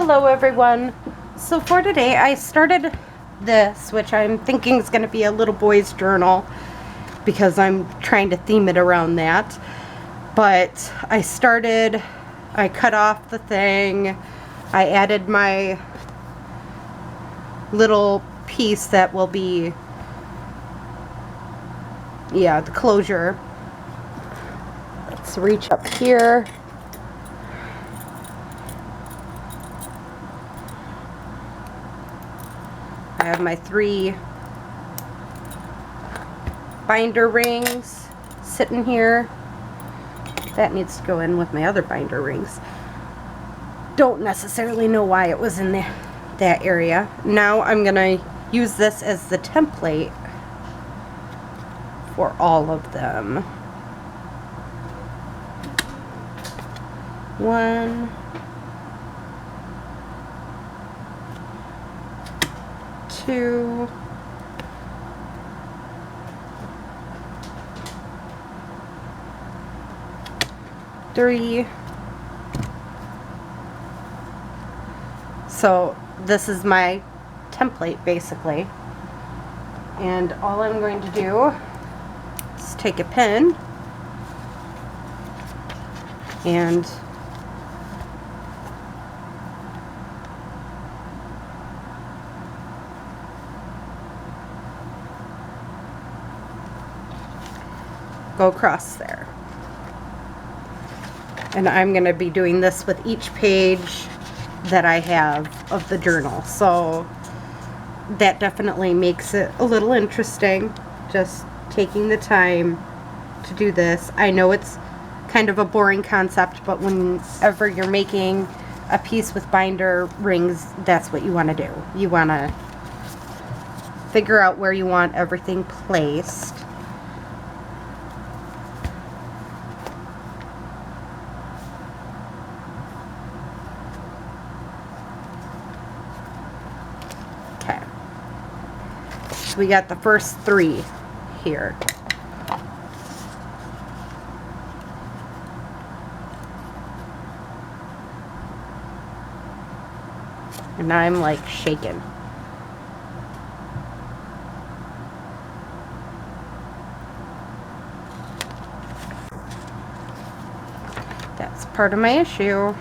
Hello everyone. So for today I started this, which I'm thinking is going to be a little boy's journal because I'm trying to theme it around that. But I cut off the thing, I added my little piece that will be, the closure. Let's reach up here. I have my 3 binder rings sitting here. That needs to go in with my other binder rings. Don't necessarily know why it was in that area. Now I'm gonna use this as the template for all of them. 1, 2, 3. So this is my template basically, and all I'm going to do is take a pen and go across there. And I'm going to be doing this with each page that I have of the journal. So that definitely makes it a little interesting, just taking the time to do this. I know it's kind of a boring concept, but whenever you're making a piece with binder rings, that's what you want to do. You want to figure out where you want everything placed. Okay. So we got the first 3 here. And I'm like shaking. That's part of my issue.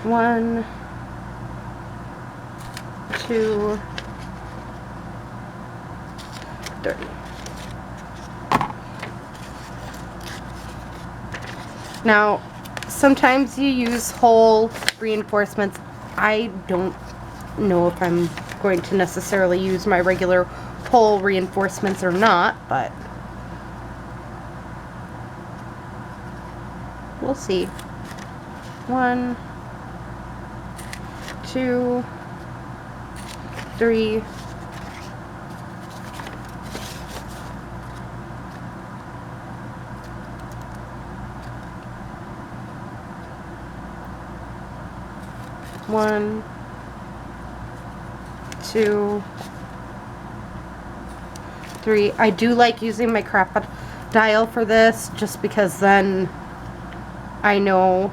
One, 2, 3. Now, sometimes you use whole reinforcements. I don't know if I'm going to necessarily use my regular whole reinforcements or not, but we'll see. 1, 2, 3. One, 2, 3. I do like using my crocodile for this, just because then I know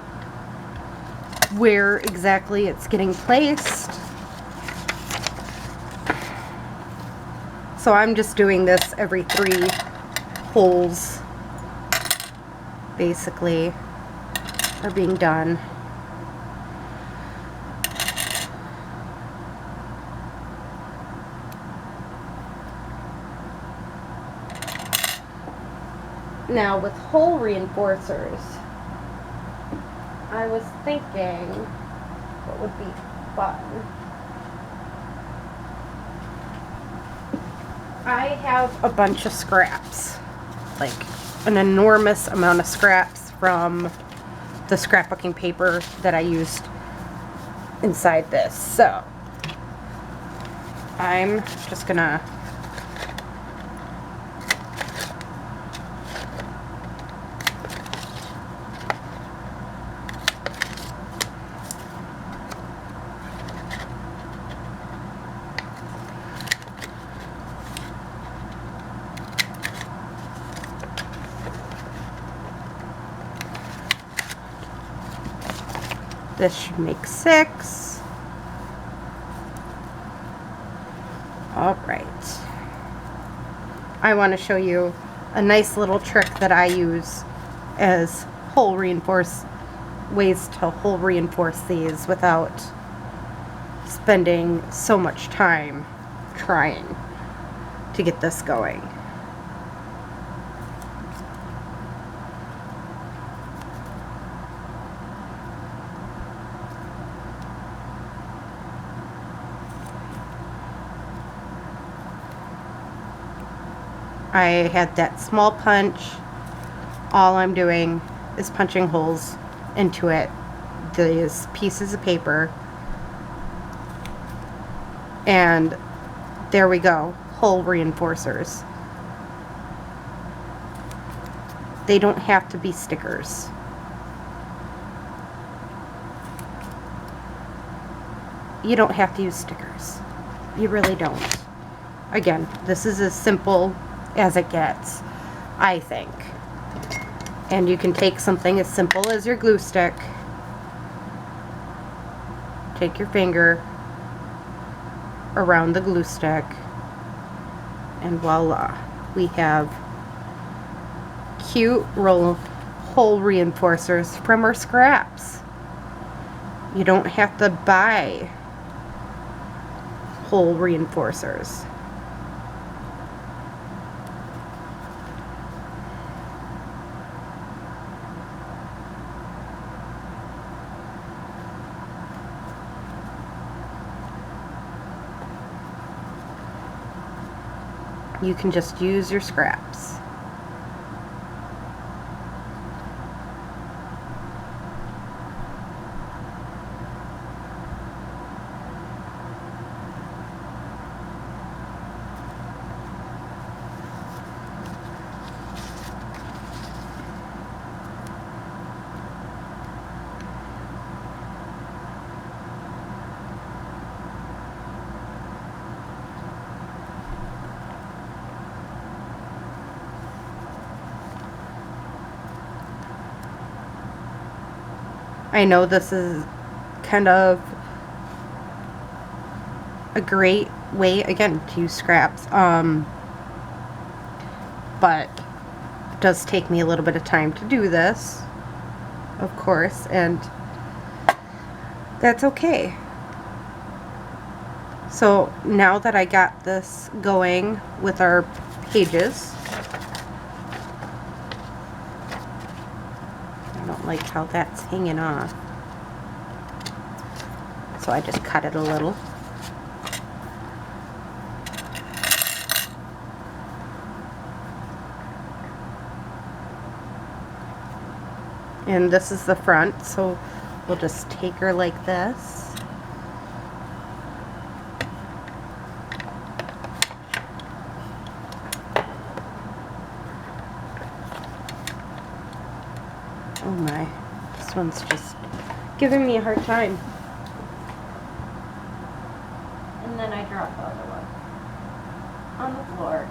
where exactly it's getting placed. So I'm just doing this every 3 holes basically are being done. Now with hole reinforcers, I was thinking what would be fun. I have a bunch of scraps, like an enormous amount of scraps from the scrapbooking paper that I used inside this. So I'm just gonna This should make 6. All right. I want to show you a nice little trick that I use as ways to hole reinforce these without spending so much time trying to get this going. I had that small punch. All I'm doing is punching holes into it, these pieces of paper, and there we go, hole reinforcers. They don't have to be stickers. You don't have to use stickers. You really don't. Again, this is as simple as it gets, I think. And you can take something as simple as your glue stick, take your finger around the glue stick, and voila, we have cute hole reinforcers from our scraps. You don't have to buy hole reinforcers. You can just use your scraps. I know this is kind of a great way, again, to use scraps, but it does take me a little bit of time to do this, of course, and that's okay. So now that I got this going with our pages, I don't like how that's hanging off, so I just cut it a little. And this is the front, so we'll just take her like this. Oh my, this one's just giving me a hard time. And then I drop the other one on the floor.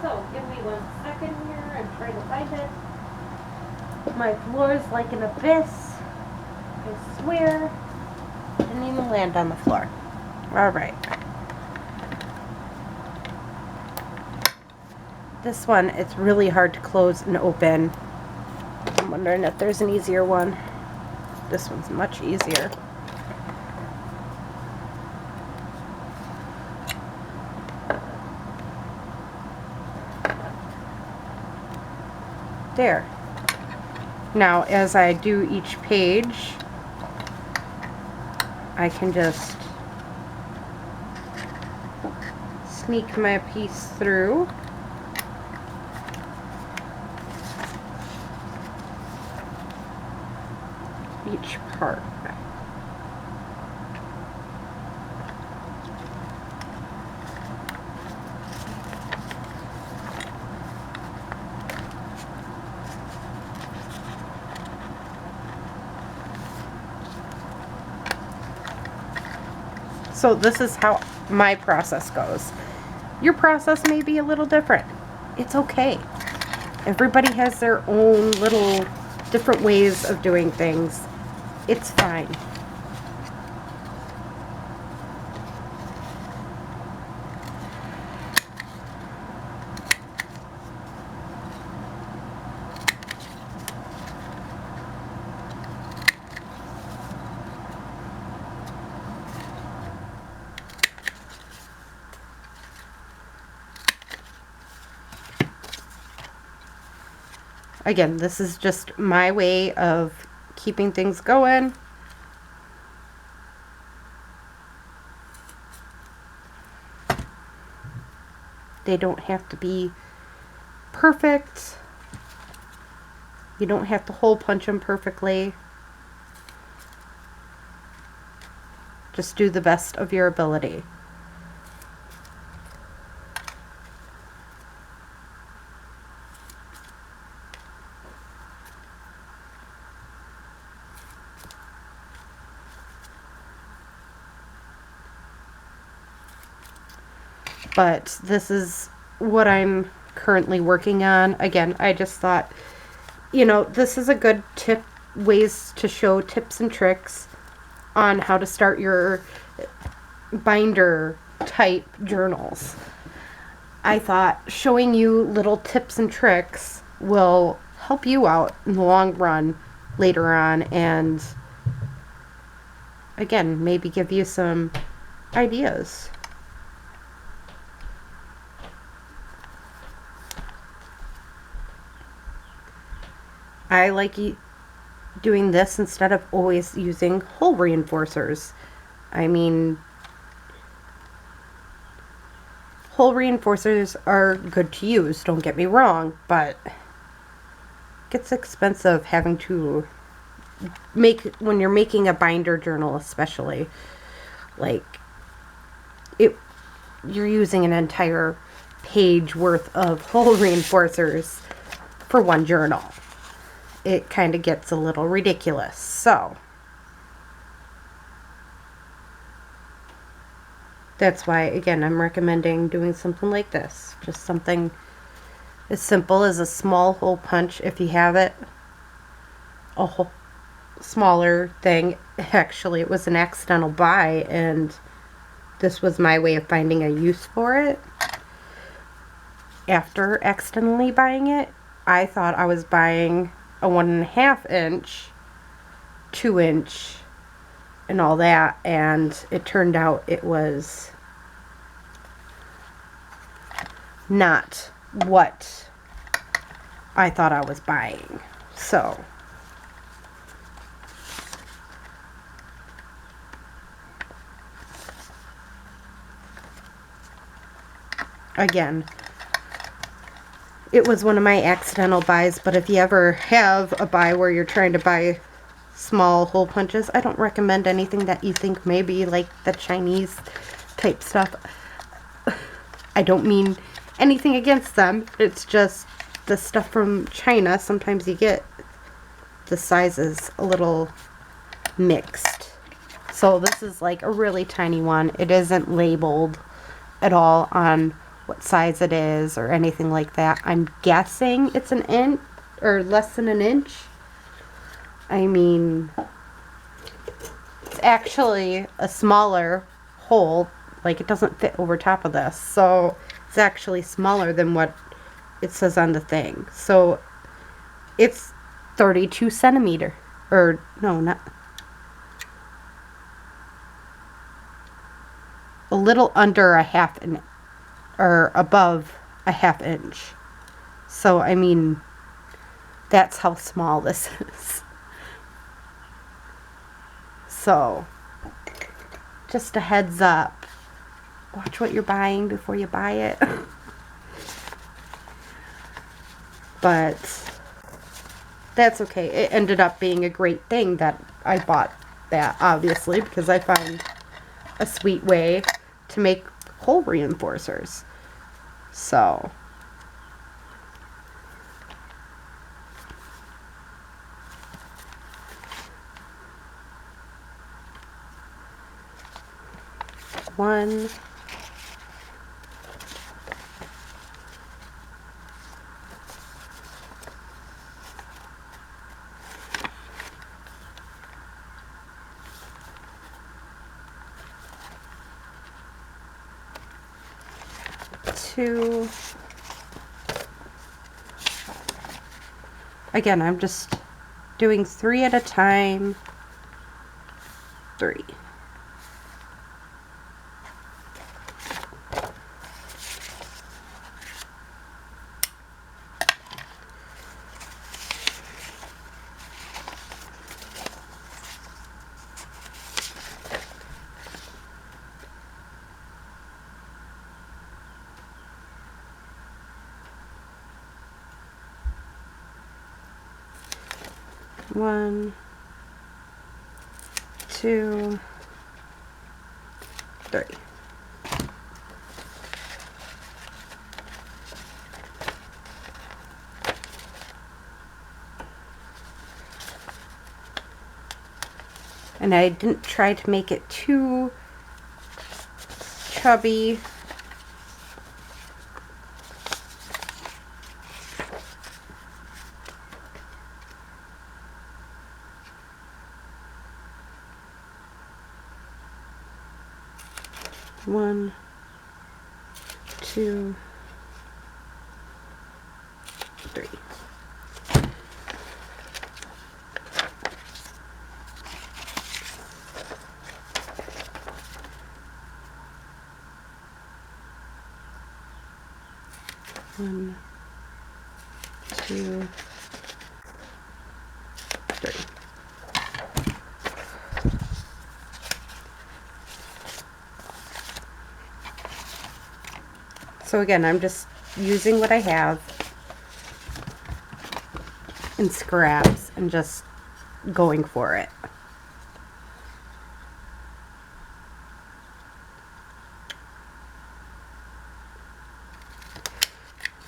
So, give me 1 second here. I'm trying to find it. My floor is like an abyss. I swear. Didn't even land on the floor. Alright. This one, it's really hard to close and open. I'm wondering if there's an easier one. This one's much easier. There. Now, as I do each page, I can just sneak my piece through. Each part. So this is how my process goes. Your process may be a little different. It's okay. Everybody has their own little different ways of doing things. It's fine. Again, this is just my way of keeping things going. They don't have to be perfect. You don't have to hole punch them perfectly. Just do the best of your ability. But this is what I'm currently working on. Again, I just thought, you know, this is a good tip, ways to show tips and tricks on how to start your binder type journals. I thought showing you little tips and tricks will help you out in the long run later on, and again, maybe give you some ideas. I like doing this instead of always using hole reinforcers. I mean, hole reinforcers are good to use, don't get me wrong, but it gets expensive having to make, when you're making a binder journal especially, like you're using an entire page worth of hole reinforcers for one journal. It kind of gets a little ridiculous. So that's why, again, I'm recommending doing something like this. Just something as simple as a small hole punch if you have it. A whole smaller thing. Actually, it was an accidental buy, and this was my way of finding a use for it. After accidentally buying it, I thought I was buying a 1.5 inch, 2 inch, and all that, and it turned out it was not what I thought I was buying. So again, it was one of my accidental buys, but if you ever have a buy where you're trying to buy small hole punches, I don't recommend anything that you think maybe like the Chinese type stuff. I don't mean anything against them. It's just the stuff from China, sometimes you get the sizes a little mixed. So this is like a really tiny one. It isn't labeled at all on what size it is or anything like that. I'm guessing it's an inch or less than an inch. I mean, it's actually a smaller hole, like it doesn't fit over top of this, so it's actually smaller than what it says on the thing. So it's 32 centimeter, or no, not, a little under a half inch, or above a half inch. So I mean, that's how small this is. So just a heads up, watch what you're buying before you buy it. But that's okay. It ended up being a great thing that I bought that, obviously, because I found a sweet way to make hole reinforcers. So one, 2. Again, I'm just doing 3 at a time. 3. One, 2, 3. And I didn't try to make it too chubby. One, 2, 3. One, 2, 3. So again, I'm just using what I have in scraps and just going for it.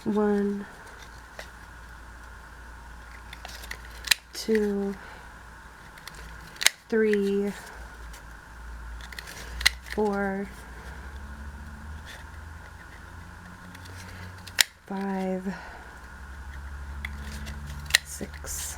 One, 2, 3, 4, 5, 6.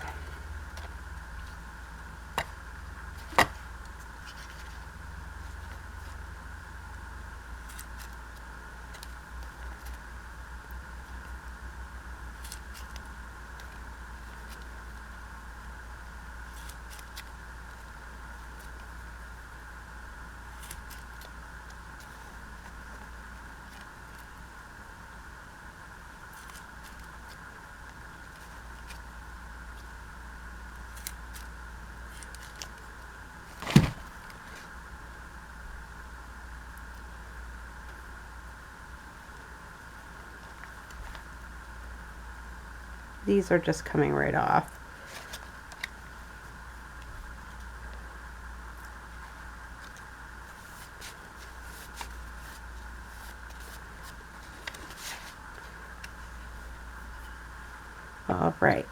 These are just coming right off. All right.